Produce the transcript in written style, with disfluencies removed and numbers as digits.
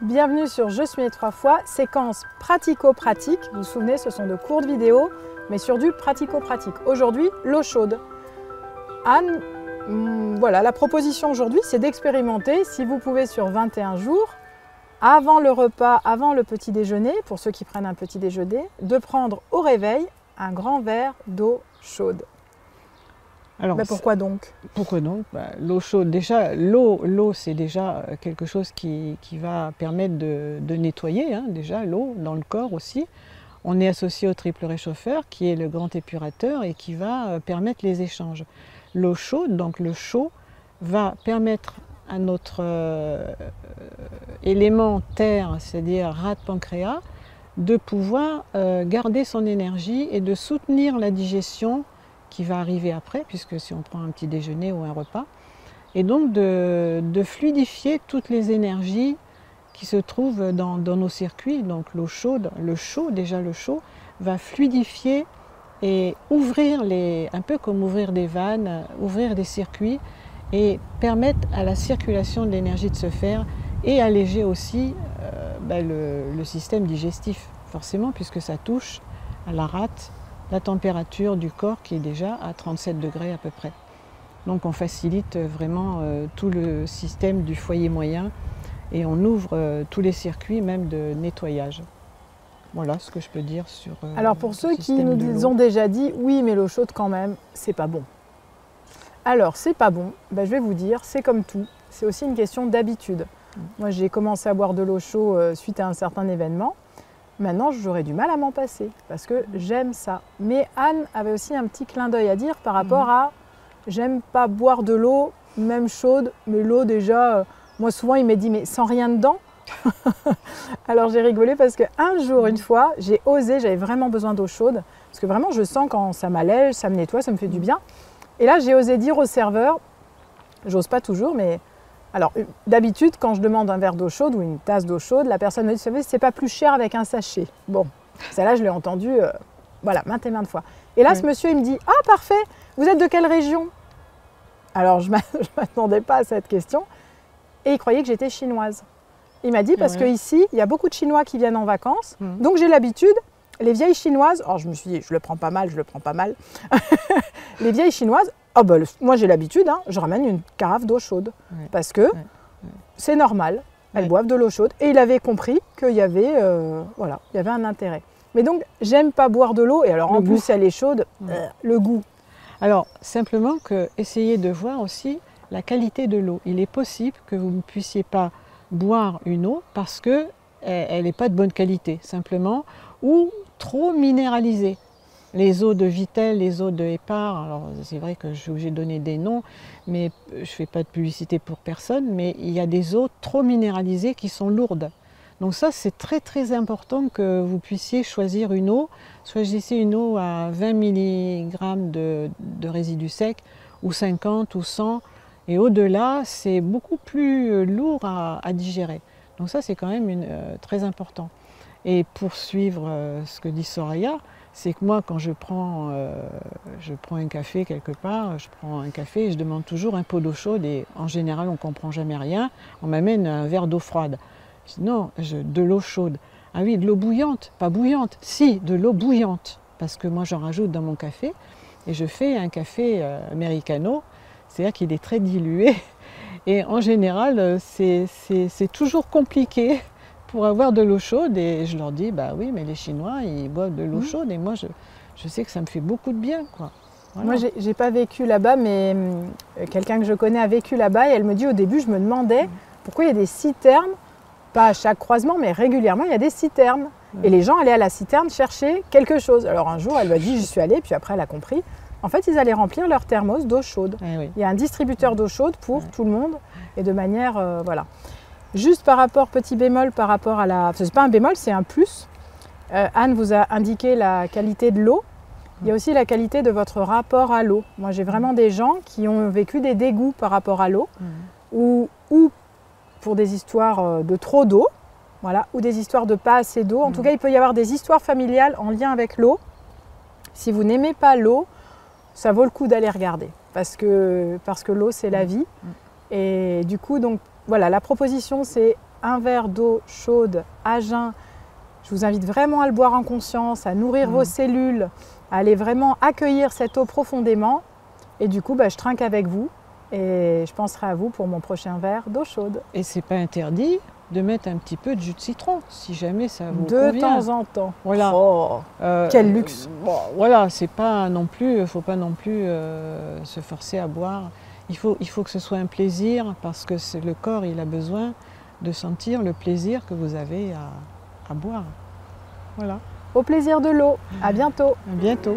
Bienvenue sur Je suis né 3 fois, séquence pratico-pratique. Vous vous souvenez, ce sont de courtes vidéos, mais sur du pratico-pratique. Aujourd'hui, l'eau chaude. Anne, voilà, la proposition aujourd'hui, c'est d'expérimenter, si vous pouvez, sur 21 jours, avant le repas, avant le petit déjeuner, pour ceux qui prennent un petit déjeuner, de prendre au réveil un grand verre d'eau chaude. Alors, pourquoi donc? Pourquoi donc? L'eau chaude, déjà, l'eau c'est déjà quelque chose qui va permettre de nettoyer, hein, déjà l'eau dans le corps aussi. On est associé au triple réchauffeur qui est le grand épurateur et qui va permettre les échanges. L'eau chaude, donc le chaud, va permettre à notre élément terre, c'est-à-dire rate pancréas, de pouvoir garder son énergie et de soutenir la digestion qui va arriver après, puisque si on prend un petit déjeuner ou un repas, et donc de fluidifier toutes les énergies qui se trouvent dans nos circuits. Donc l'eau chaude, le chaud va fluidifier et ouvrir un peu comme ouvrir des vannes, ouvrir des circuits et permettre à la circulation de l'énergie de se faire et alléger aussi le système digestif, forcément, puisque ça touche à la rate, la température du corps qui est déjà à 37 degrés à peu près. Donc on facilite vraiment tout le système du foyer moyen et on ouvre tous les circuits même de nettoyage. Voilà ce que je peux dire sur Alors pour ceux qui nous ont déjà dit « oui mais l'eau chaude quand même, c'est pas bon ». Alors c'est pas bon, je vais vous dire, c'est comme tout, c'est aussi une question d'habitude. Moi j'ai commencé à boire de l'eau chaude suite à un certain événement. Maintenant, j'aurais du mal à m'en passer parce que j'aime ça. Mais Anne avait aussi un petit clin d'œil à dire par rapport à j'aime pas boire de l'eau, même chaude, mais l'eau déjà, moi souvent il m'a dit mais sans rien dedans. Alors j'ai rigolé parce qu'un jour, une fois, j'ai osé, j'avais vraiment besoin d'eau chaude parce que vraiment je sens quand ça m'allège, ça me nettoie, ça me fait du bien. Et là j'ai osé dire au serveur, j'ose pas toujours, mais alors, d'habitude, quand je demande un verre d'eau chaude ou une tasse d'eau chaude, la personne me dit, vous savez, c'est pas plus cher avec un sachet. Bon, celle-là, je l'ai entendu, voilà, maintes et maintes fois. Et là, ce monsieur, il me dit, ah, parfait, vous êtes de quelle région? Alors, je ne m'attendais pas à cette question. Et il croyait que j'étais chinoise. Il m'a dit, parce qu'ici, il y a beaucoup de Chinois qui viennent en vacances. Donc, j'ai l'habitude, les vieilles chinoises, alors je me suis dit, je le prends pas mal. Les vieilles chinoises, oh moi j'ai l'habitude, hein, je ramène une carafe d'eau chaude parce que c'est normal, elles boivent de l'eau chaude et il avait compris qu'il y avait, il y avait un intérêt. Mais donc j'aime pas boire de l'eau et alors en plus elle est chaude, le goût. Alors simplement essayez de voir aussi la qualité de l'eau. Il est possible que vous ne puissiez pas boire une eau parce qu'elle n'est pas de bonne qualité simplement ou trop minéralisée. Les eaux de Vittel, les eaux de Hépar, alors c'est vrai que je suis obligée de donner des noms, mais je ne fais pas de publicité pour personne, mais il y a des eaux trop minéralisées qui sont lourdes. Donc ça, c'est très très important que vous puissiez choisir une eau. Choisissez une eau à 20 mg de résidus secs, ou 50 ou 100, et au-delà, c'est beaucoup plus lourd à digérer. Donc ça, c'est quand même très important. Et pour suivre ce que dit Soraya, c'est que moi, quand je prends un café quelque part, je prends un café et je demande toujours un pot d'eau chaude et en général, on ne comprend jamais rien. On m'amène un verre d'eau froide. Je dis non, de l'eau chaude. Ah oui, de l'eau bouillante, pas bouillante. Si, de l'eau bouillante, parce que moi, j'en rajoute dans mon café et je fais un café americano, c'est-à-dire qu'il est très dilué. Et en général, c'est toujours compliqué pour avoir de l'eau chaude et je leur dis bah oui mais les Chinois ils boivent de l'eau chaude et moi je sais que ça me fait beaucoup de bien quoi. Voilà. Moi j'ai pas vécu là-bas mais quelqu'un que je connais a vécu là-bas et elle me dit au début je me demandais pourquoi il y a des citernes, pas à chaque croisement mais régulièrement il y a des citernes et les gens allaient à la citerne chercher quelque chose. Alors un jour elle m'a dit j'y suis allée puis après elle a compris. En fait ils allaient remplir leur thermos d'eau chaude. Il y a un distributeur d'eau chaude pour tout le monde et de manière voilà. Juste par rapport, petit bémol par rapport à la... C'est pas un bémol, c'est un plus. Anne vous a indiqué la qualité de l'eau. Il y a aussi la qualité de votre rapport à l'eau. Moi, j'ai vraiment des gens qui ont vécu des dégoûts par rapport à l'eau, ou pour des histoires de trop d'eau, voilà, ou des histoires de pas assez d'eau. En tout cas, il peut y avoir des histoires familiales en lien avec l'eau. Si vous n'aimez pas l'eau, ça vaut le coup d'aller regarder, parce que l'eau, c'est la vie. Et du coup, donc, voilà, la proposition, c'est un verre d'eau chaude à jeun. Je vous invite vraiment à le boire en conscience, à nourrir vos cellules, à aller vraiment accueillir cette eau profondément. Et du coup, je trinque avec vous et je penserai à vous pour mon prochain verre d'eau chaude. Et c'est pas interdit de mettre un petit peu de jus de citron, si jamais ça vous convient. De temps en temps. Voilà. Oh, quel luxe! Bon, voilà, c'est pas non plus, faut pas non plus se forcer à boire. Il faut que ce soit un plaisir parce que le corps, il a besoin de sentir le plaisir que vous avez à boire. Voilà. Au plaisir de l'eau. À bientôt. À bientôt.